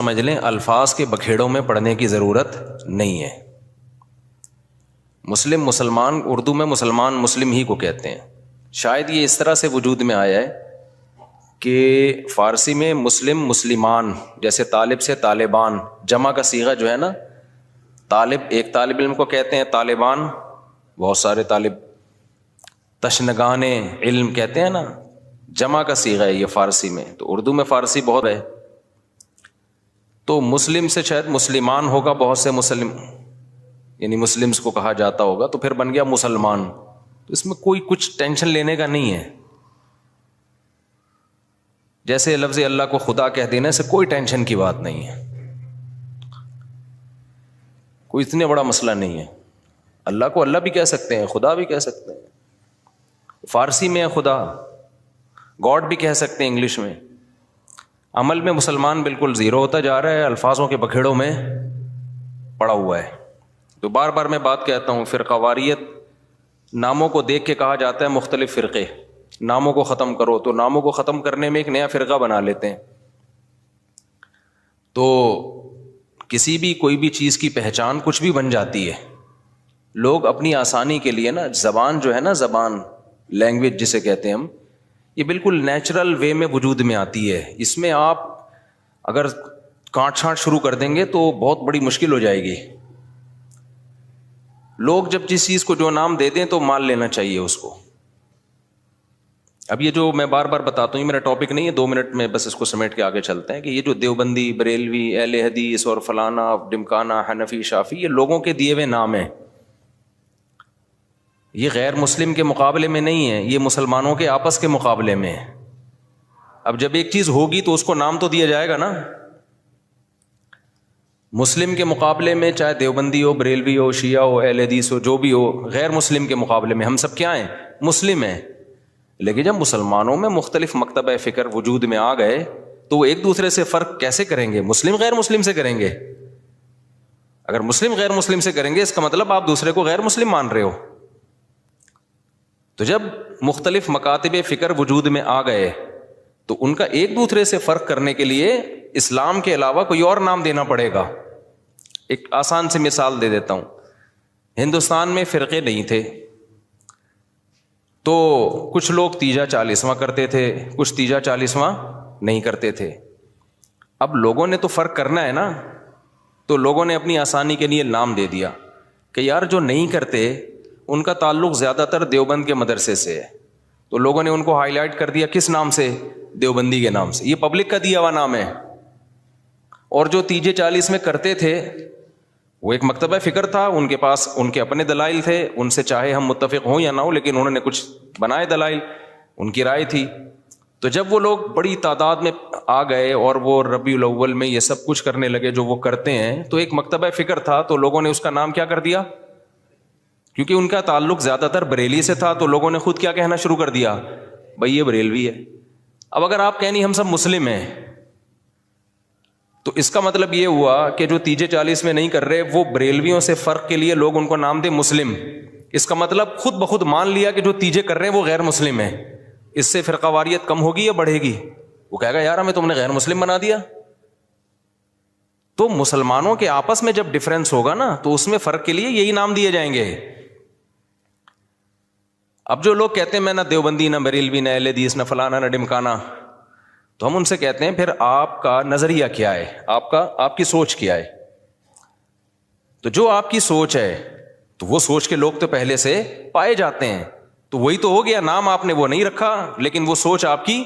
سمجھ لیں الفاظ کے بکھیڑوں میں پڑھنے کی ضرورت نہیں ہے۔ مسلم مسلمان اردو میں مسلمان مسلم ہی کو کہتے ہیں۔ شاید یہ اس طرح سے وجود میں آیا ہے کہ فارسی میں مسلم مسلمان، جیسے طالب سے طالبان، جمع کا صیغہ جو ہے نا، طالب ایک طالب علم کو کہتے ہیں، طالبان بہت سارے طالب، تشنگان علم کہتے ہیں نا، جمع کا صیغہ ہے یہ فارسی میں، تو اردو میں فارسی بہت ہے، تو مسلم سے شاید مسلمان ہوگا، بہت سے مسلم یعنی مسلمز کو کہا جاتا ہوگا، تو پھر بن گیا مسلمان۔ تو اس میں کوئی کچھ ٹینشن لینے کا نہیں ہے، جیسے لفظ اللہ کو خدا کہہ دینے سے کوئی ٹینشن کی بات نہیں ہے، کوئی اتنے بڑا مسئلہ نہیں ہے۔ اللہ کو اللہ بھی کہہ سکتے ہیں، خدا بھی کہہ سکتے ہیں، فارسی میں خدا، گاڈ بھی کہہ سکتے ہیں انگلش میں۔ عمل میں مسلمان بالکل زیرو ہوتا جا رہا ہے، الفاظوں کے بکھیڑوں میں پڑا ہوا ہے۔ تو بار بار میں بات کہتا ہوں، فرقہ واریت ناموں کو دیکھ کے کہا جاتا ہے مختلف فرقے، ناموں کو ختم کرو، تو ناموں کو ختم کرنے میں ایک نیا فرقہ بنا لیتے ہیں۔ تو کسی بھی کوئی بھی چیز کی پہچان کچھ بھی بن جاتی ہے، لوگ اپنی آسانی کے لیے نا، زبان جو ہے نا، زبان لینگویج جسے کہتے ہیں ہم، یہ بالکل نیچرل وے میں وجود میں آتی ہے، اس میں آپ اگر کاٹ چھانٹ شروع کر دیں گے تو بہت بڑی مشکل ہو جائے گی۔ لوگ جب جس چیز کو جو نام دے دیں تو مان لینا چاہیے اس کو۔ اب یہ جو میں بار بار بتاتا ہوں، یہ میرا ٹاپک نہیں ہے، 2 منٹ میں بس اس کو سمیٹ کے آگے چلتے ہیں، کہ یہ جو دیوبندی، بریلوی، اہل حدیث اور فلانا، ڈمکانا، حنفی، شافی، یہ لوگوں کے دیے ہوئے نام ہیں، یہ غیر مسلم کے مقابلے میں نہیں ہے، یہ مسلمانوں کے آپس کے مقابلے میں ہے۔ اب جب ایک چیز ہوگی تو اس کو نام تو دیا جائے گا نا۔ مسلم کے مقابلے میں چاہے دیوبندی ہو، بریلوی ہو، شیعہ ہو، اہل حدیث ہو، جو بھی ہو، غیر مسلم کے مقابلے میں ہم سب کیا ہیں؟ مسلم ہیں۔ لیکن جب مسلمانوں میں مختلف مکتبہ فکر وجود میں آ گئے تو وہ ایک دوسرے سے فرق کیسے کریں گے؟ مسلم غیر مسلم سے کریں گے؟ اگر مسلم غیر مسلم سے کریں گے اس کا مطلب آپ دوسرے کو غیر مسلم مان رہے ہو۔ تو جب مختلف مکاتب فکر وجود میں آ گئے تو ان کا ایک دوسرے سے فرق کرنے کے لیے اسلام کے علاوہ کوئی اور نام دینا پڑے گا۔ ایک آسان سی مثال دے دیتا ہوں، ہندوستان میں فرقے نہیں تھے تو کچھ لوگ تیجا چالیسواں کرتے تھے، کچھ تیجا چالیسواں نہیں کرتے تھے۔ اب لوگوں نے تو فرق کرنا ہے نا، تو لوگوں نے اپنی آسانی کے لیے نام دے دیا کہ یار جو نہیں کرتے ان کا تعلق زیادہ تر دیوبند کے مدرسے سے ہے، تو لوگوں نے ان کو ہائی لائٹ کر دیا کس نام سے؟ دیوبندی کے نام سے۔ یہ پبلک کا دیا ہوا نام ہے۔ اور جو تیجے 40 میں کرتے تھے وہ ایک مکتبہ فکر تھا، ان کے پاس ان کے اپنے دلائل تھے، ان سے چاہے ہم متفق ہوں یا نہ ہوں، لیکن انہوں نے کچھ بنائے دلائل، ان کی رائے تھی۔ تو جب وہ لوگ بڑی تعداد میں آ گئے اور وہ ربیع الاول میں یہ سب کچھ کرنے لگے جو وہ کرتے ہیں، تو ایک مکتبہ فکر تھا، تو لوگوں نے اس کا نام کیا کر دیا؟ کیونکہ ان کا تعلق زیادہ تر بریلی سے تھا تو لوگوں نے خود کیا کہنا شروع کر دیا؟ بھائی یہ بریلوی ہے۔ اب اگر آپ کہیں نہیں ہم سب مسلم ہیں، تو اس کا مطلب یہ ہوا کہ جو تیجے 40 میں نہیں کر رہے وہ بریلویوں سے فرق کے لیے لوگ ان کو نام دے مسلم، اس کا مطلب خود بخود مان لیا کہ جو تیجے کر رہے ہیں وہ غیر مسلم ہیں۔ اس سے فرقہ واریت کم ہوگی یا بڑھے گی؟ وہ کہے گا یار ہمیں تم نے غیر مسلم بنا دیا۔ تو مسلمانوں کے آپس میں جب ڈفرینس ہوگا نا تو اس میں فرق کے لیے یہی نام دیے جائیں گے۔ اب جو لوگ کہتے ہیں میں نہ دیوبندی، نہ بریلوی، نہ اہل حدیث، نہ فلانا، نہ ڈمکانا، تو ہم ان سے کہتے ہیں پھر آپ کا نظریہ کیا ہے، آپ کی سوچ کیا ہے؟ تو جو آپ کی سوچ ہے تو وہ سوچ کے لوگ تو پہلے سے پائے جاتے ہیں، تو وہی تو ہو گیا، نام آپ نے وہ نہیں رکھا لیکن وہ سوچ آپ کی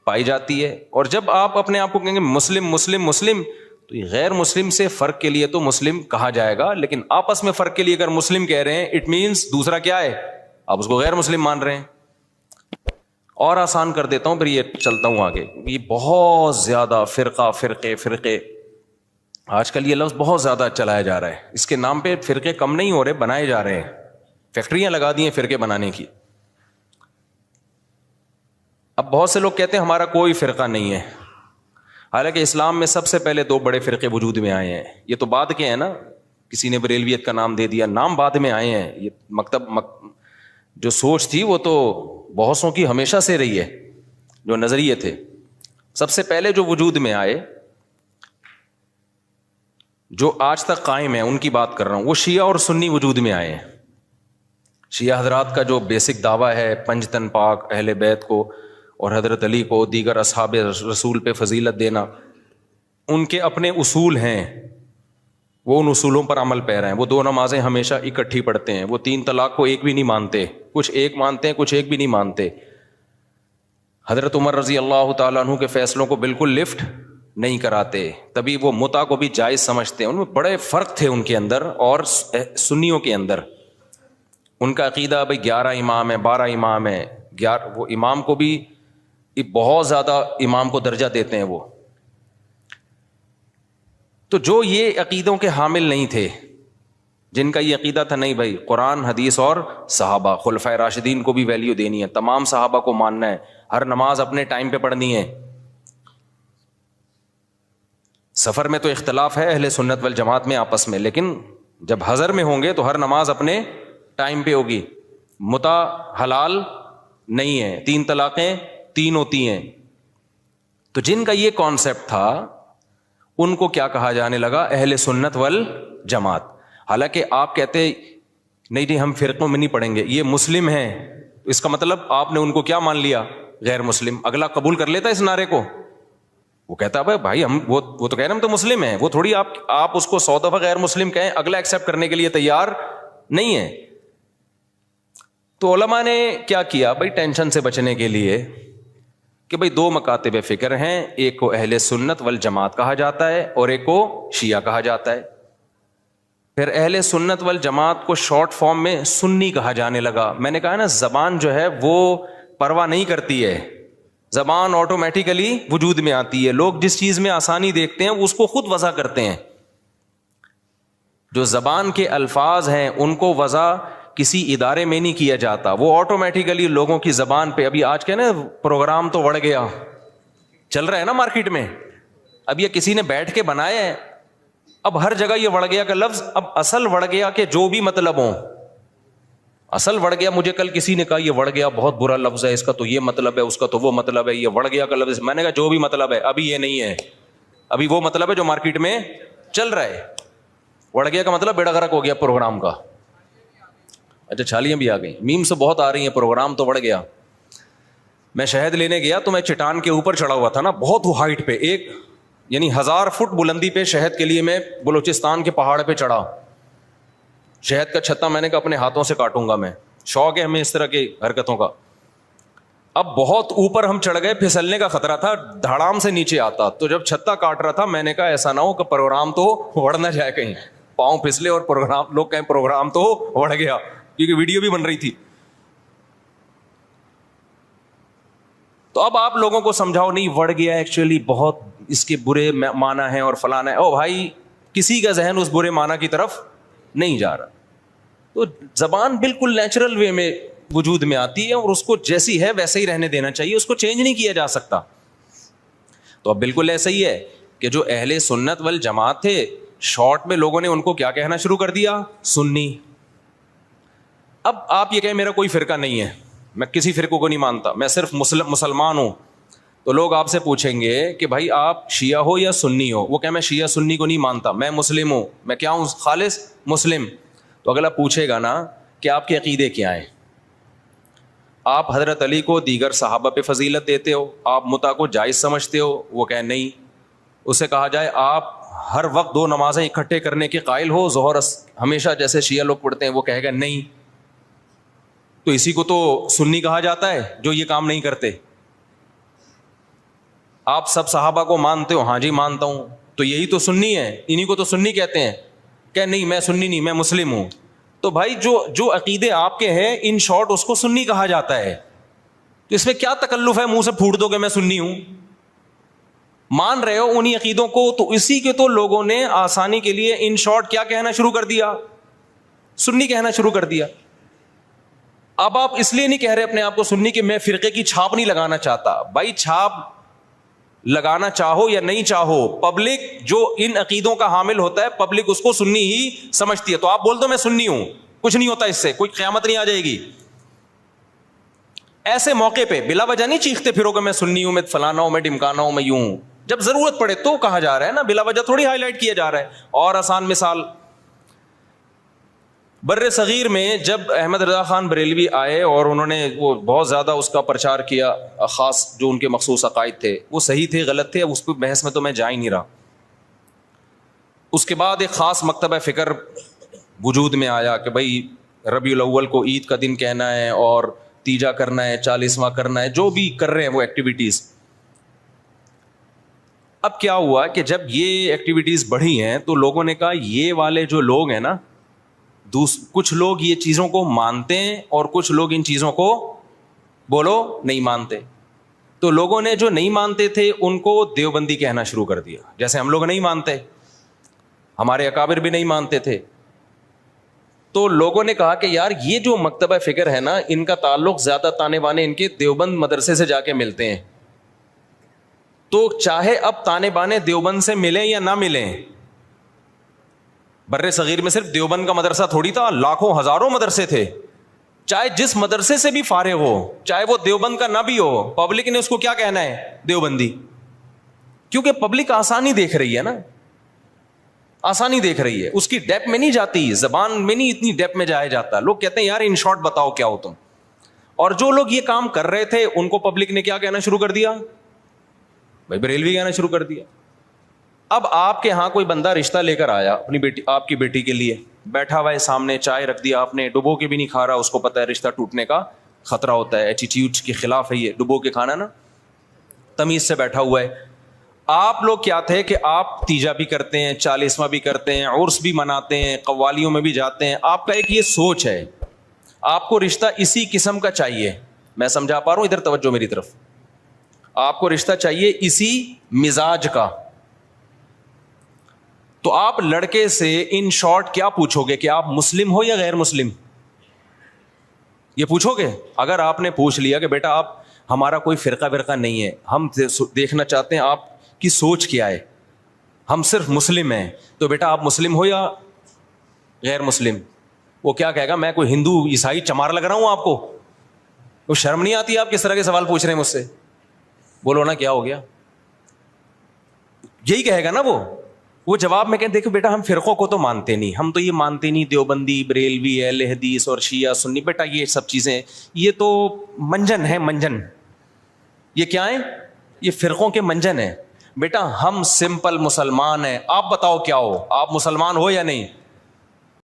پائی جاتی ہے۔ اور جب آپ اپنے آپ کو کہیں گے مسلم مسلم مسلم، تو یہ غیر مسلم سے فرق کے لیے تو مسلم کہا جائے گا، لیکن آپس میں فرق کے لیے اگر مسلم کہہ رہے ہیں اٹ مینس دوسرا کیا ہے؟ آپ اس کو غیر مسلم مان رہے ہیں۔ اور آسان کر دیتا ہوں پھر یہ چلتا ہوں آگے۔ یہ بہت زیادہ فرقے آج کل یہ لفظ بہت زیادہ چلایا جا رہا ہے، اس کے نام پہ فرقے کم نہیں ہو رہے، بنائے جا رہے ہیں، فیکٹریاں لگا دی ہیں فرقے بنانے کی۔ اب بہت سے لوگ کہتے ہیں ہمارا کوئی فرقہ نہیں ہے، حالانکہ اسلام میں سب سے پہلے 2 بڑے فرقے وجود میں آئے ہیں۔ یہ تو بعد کے ہیں نا، کسی نے بریلویت کا نام دے دیا، نام بعد میں آئے ہیں۔ یہ جو سوچ تھی وہ تو بہتوں کی ہمیشہ سے رہی ہے، جو نظریے تھے سب سے پہلے جو وجود میں آئے جو آج تک قائم ہے ان کی بات کر رہا ہوں. وہ شیعہ اور سنی وجود میں آئے ہیں. شیعہ حضرات کا جو بیسک دعویٰ ہے پنج تن پاک، اہل بیت کو اور حضرت علی کو، دیگر اصحاب رسول پہ فضیلت دینا، ان کے اپنے اصول ہیں، وہ ان اصولوں پر عمل پیرا ہیں. وہ 2 نمازیں ہمیشہ اکٹھی پڑھتے ہیں. وہ 3 طلاق کو ایک بھی نہیں مانتے، کچھ ایک مانتے ہیں، کچھ ایک بھی نہیں مانتے. حضرت عمر رضی اللہ تعالیٰ عنہ کے فیصلوں کو بالکل لفٹ نہیں کراتے. تبھی وہ متع کو بھی جائز سمجھتے ہیں. ان میں بڑے فرق تھے ان کے اندر اور سنیوں کے اندر. ان کا عقیدہ بھائی 11 امام ہے، 12 امام ہے. وہ امام کو بھی بہت زیادہ امام کو درجہ دیتے ہیں وہ. تو جو یہ عقیدوں کے حامل نہیں تھے، جن کا یہ عقیدہ تھا نہیں بھائی قرآن حدیث اور صحابہ، خلفائے راشدین کو بھی ویلیو دینی ہے، تمام صحابہ کو ماننا ہے، ہر نماز اپنے ٹائم پہ پڑھنی ہے. سفر میں تو اختلاف ہے اہل سنت والجماعت میں آپس میں، لیکن جب حضر میں ہوں گے تو ہر نماز اپنے ٹائم پہ ہوگی. متع حلال نہیں ہے، 3 طلاقیں 3 ہوتی ہیں. تو جن کا یہ کانسیپٹ تھا ان کو کیا کہا جانے لگا؟ اہل سنت والجماعت. حالانکہ آپ کہتے نہیں جی ہم فرقوں میں نہیں پڑھیں گے، یہ مسلم ہیں، اس کا مطلب آپ نے ان کو کیا مان لیا؟ غیر مسلم. اگلا قبول کر لیتا اس نعرے کو؟ وہ کہتا ہے بھائی ہم وہ تو کہہ رہے ہیں ہم تو مسلم ہیں. وہ تھوڑی آپ اس کو 100 دفعہ غیر مسلم کہیں، اگلا ایکسیپٹ کرنے کے لیے تیار نہیں ہے. تو علماء نے کیا کیا بھائی ٹینشن سے بچنے کے لیے کہ بھائی 2 مکاتب فکر ہیں، ایک کو اہل سنت والجماعت کہا جاتا ہے اور ایک کو شیعہ کہا جاتا ہے. پھر اہل سنت والجماعت کو شارٹ فارم میں سنی کہا جانے لگا. میں نے کہا نا زبان جو ہے وہ پرواہ نہیں کرتی ہے، زبان آٹومیٹیکلی وجود میں آتی ہے. لوگ جس چیز میں آسانی دیکھتے ہیں اس کو خود وضع کرتے ہیں. جو زبان کے الفاظ ہیں ان کو وضع کسی ادارے میں نہیں کیا جاتا، وہ آٹومیٹیکلی لوگوں کی زبان پہ. ابھی آج کے نا پروگرام تو بڑھ گیا چل رہا ہے نا مارکیٹ میں، اب یہ کسی نے بیٹھ کے بنایا ہے، اب ہر جگہ یہ وڑ گیا کا لفظ. اب اصل وڑ گیا کہ جو بھی مطلب ہو، اصل وڑ گیا. مجھے کل کسی نے کہا یہ وڑ گیا بہت برا لفظ ہے، اس کا تو یہ مطلب ہے، اس کا تو وہ مطلب ہے، یہ وڑ گیا کا لفظ. میں نے کہا جو بھی مطلب ہے ابھی یہ نہیں ہے، ابھی وہ مطلب ہے جو مارکیٹ میں چل رہا ہے. وڑ گیا کا مطلب بیڑا غرق ہو گیا پروگرام کا. اچھا چھالیاں بھی آ گئی، میم سے بہت آ رہی ہیں، پروگرام تو بڑھ گیا. میں شہد لینے گیا تو میں چٹان کے اوپر چڑھا ہوا تھا نا، بہت ہائٹ پہ، ایک یعنی 1000 فٹ بلندی پہ شہد کے لیے میں بلوچستان کے پہاڑ پہ چڑھا. شہد کا چھتا میں نے کہا اپنے ہاتھوں سے کاٹوں گا میں، شوق ہے ہمیں اس طرح کی حرکتوں کا. اب بہت اوپر ہم چڑھ گئے، پھسلنے کا خطرہ تھا، دھڑام سے نیچے آتا. تو جب چھتا کاٹ رہا تھا میں نے کہا ایسا نہ ہو کہ پروگرام تو وڑ نہ جائے، کہیں پاؤں پھسلے اور پروگرام لوگ کہیں پروگرام تو وڑ گیا، کیونکہ ویڈیو بھی بن رہی تھی. تو اب آپ لوگوں کو سمجھاؤ نہیں وڑ گیا، ایکچولی بہت اس کے برے معنی ہیں اور فلانا ہے. او بھائی کسی کا ذہن اس برے معنی کی طرف نہیں جا رہا. تو زبان بالکل نیچرل وے میں وجود میں آتی ہے اور اس کو جیسی ہے ویسے ہی رہنے دینا چاہیے، اس کو چینج نہیں کیا جا سکتا. تو اب بالکل ایسا ہی ہے کہ جو اہل سنت والجماعت تھے، شارٹ میں لوگوں نے ان کو کیا کہنا شروع کر دیا؟ سنی. اب آپ یہ کہیں میرا کوئی فرقہ نہیں ہے، میں کسی فرقوں کو نہیں مانتا، میں صرف مسلمان ہوں، تو لوگ آپ سے پوچھیں گے کہ بھائی آپ شیعہ ہو یا سنی ہو؟ وہ کہ میں شیعہ سنی کو نہیں مانتا، میں مسلم ہوں. میں کیا ہوں؟ خالص مسلم. تو اگلا پوچھے گا نا کہ آپ کے عقیدے کیا ہیں؟ آپ حضرت علی کو دیگر صحابہ پہ فضیلت دیتے ہو، آپ متع کو جائز سمجھتے ہو؟ وہ کہ نہیں. اسے کہا جائے آپ ہر وقت 2 نمازیں اکٹھے کرنے کے قائل ہو، ظہر ہمیشہ جیسے شیعہ لوگ پڑھتے ہیں؟ وہ کہے گا نہیں. تو اسی کو تو سنی کہا جاتا ہے جو یہ کام نہیں کرتے. آپ سب صحابہ کو مانتے ہو؟ ہاں جی مانتا ہوں. تو یہی تو سنی ہے، انہی کو تو سنی کہتے ہیں. کہ نہیں میں سنی نہیں، میں مسلم ہوں. تو بھائی جو عقیدے آپ کے ہیں ان شارٹ اس کو سنی کہا جاتا ہے. تو اس میں کیا تکلف ہے منہ سے پھوٹ دو کہ میں سنی ہوں؟ مان رہے ہو انہی عقیدوں کو، تو اسی کے تو لوگوں نے آسانی کے لیے ان شارٹ کیا کہنا شروع کر دیا؟ سنی کہنا شروع کر دیا. اب آپ اس لیے نہیں کہہ رہے اپنے آپ کو سنی کہ میں فرقے کی چھاپ نہیں لگانا چاہتا. بھائی چھاپ لگانا چاہو یا نہیں چاہو، پبلک جو ان عقیدوں کا حامل ہوتا ہے پبلک اس کو سنی ہی سمجھتی ہے. تو آپ بول دو میں سنی ہوں، کچھ نہیں ہوتا اس سے، کوئی قیامت نہیں آ جائے گی. ایسے موقع پہ بلا وجہ نہیں چیختے پھرو کہ میں سنی ہوں، میں فلانا ہوں، میں ڈمکانا ہوں، میں یوں ہوں. جب ضرورت پڑے تو کہا جا رہا ہے نا, بلا وجہ تھوڑی ہائی لائٹ کیا جا رہا ہے. اور آسان مثال, بر صغیر میں جب احمد رضا خان بریلوی آئے اور انہوں نے وہ بہت زیادہ اس کا پرچار کیا, خاص جو ان کے مخصوص عقائد تھے وہ صحیح تھے غلط تھے, اس پہ بحث میں تو میں جا ہی نہیں رہا. اس کے بعد ایک خاص مکتبہ فکر وجود میں آیا کہ بھائی ربیع الاول کو عید کا دن کہنا ہے اور تیجا کرنا ہے, 40واں کرنا ہے, جو بھی کر رہے ہیں وہ ایکٹیویٹیز. اب کیا ہوا کہ جب یہ ایکٹیویٹیز بڑھی ہیں تو لوگوں نے کہا یہ والے جو لوگ ہیں نا, کچھ لوگ یہ چیزوں کو مانتے ہیں اور کچھ لوگ ان چیزوں کو بولو نہیں مانتے. تو لوگوں نے جو نہیں مانتے تھے ان کو دیوبندی کہنا شروع کر دیا, جیسے ہم لوگ نہیں مانتے, ہمارے اکابر بھی نہیں مانتے تھے. تو لوگوں نے کہا کہ یار یہ جو مکتبہ فکر ہے نا, ان کا تعلق زیادہ تانے بانے ان کے دیوبند مدرسے سے جا کے ملتے ہیں. تو چاہے اب تانے بانے دیوبند سے ملیں یا نہ ملیں, بر صغیر میں صرف دیوبند کا مدرسہ تھوڑی تھا, لاکھوں ہزاروں مدرسے تھے. چاہے جس مدرسے سے بھی فارغ ہو, چاہے وہ دیوبند کا نہ بھی ہو, پبلک نے اس کو کیا کہنا ہے, دیوبندی. کیونکہ پبلک آسانی دیکھ رہی ہے نا, آسانی دیکھ رہی ہے, اس کی ڈیپ میں نہیں جاتی, زبان میں نہیں اتنی ڈیپ میں جایا جاتا. لوگ کہتے ہیں یار ان شارٹ بتاؤ کیا ہو تم. اور جو لوگ یہ کام کر رہے تھے ان کو پبلک نے کیا کہنا شروع کر دیا, بھائی بریلوی کہنا شروع کر دیا. اب آپ کے ہاں کوئی بندہ رشتہ لے کر آیا اپنی بیٹی, آپ کی بیٹی کے لیے, بیٹھا ہوا ہے سامنے, چائے رکھ دیا آپ نے, ڈبو کے بھی نہیں کھا رہا, اس کو پتا ہے رشتہ ٹوٹنے کا خطرہ ہوتا ہے, ایٹیٹیوڈ کے خلاف ہے یہ ڈبو کے کھانا نا, تمیز سے بیٹھا ہوا ہے. آپ لوگ کیا تھے کہ آپ تیجا بھی کرتے ہیں, 40واں بھی کرتے ہیں, عرس بھی مناتے ہیں, قوالیوں میں بھی جاتے ہیں. آپ کا ایک یہ سوچ ہے, آپ کو رشتہ اسی قسم کا چاہیے. میں سمجھا پا رہا ہوں, ادھر توجہ میری طرف. آپ کو رشتہ چاہیے اسی مزاج کا. تو آپ لڑکے سے ان شارٹ کیا پوچھو گے کہ آپ مسلم ہو یا غیر مسلم, یہ پوچھو گے. اگر آپ نے پوچھ لیا کہ بیٹا آپ ہمارا کوئی فرقہ نہیں ہے, ہم دیکھنا چاہتے ہیں آپ کی سوچ کیا ہے, ہم صرف مسلم ہیں, تو بیٹا آپ مسلم ہو یا غیر مسلم, وہ کیا کہے گا, میں کوئی ہندو عیسائی چمار لگ رہا ہوں آپ کو, وہ شرم نہیں آتی آپ کس طرح کے سوال پوچھ رہے ہیں مجھ سے. بولو نا کیا ہو گیا, یہی کہے گا نا وہ جواب میں کہ دیکھو بیٹا ہم فرقوں کو تو مانتے نہیں, ہم تو یہ مانتے نہیں دیوبندی, بریلوی, اہل حدیث اور شیعہ سنی. بیٹا یہ سب چیزیں یہ تو منجن ہے, منجن. یہ کیا ہے, یہ فرقوں کے منجن ہیں. بیٹا ہم سمپل مسلمان ہیں, آپ بتاؤ کیا ہو, آپ مسلمان ہو یا نہیں,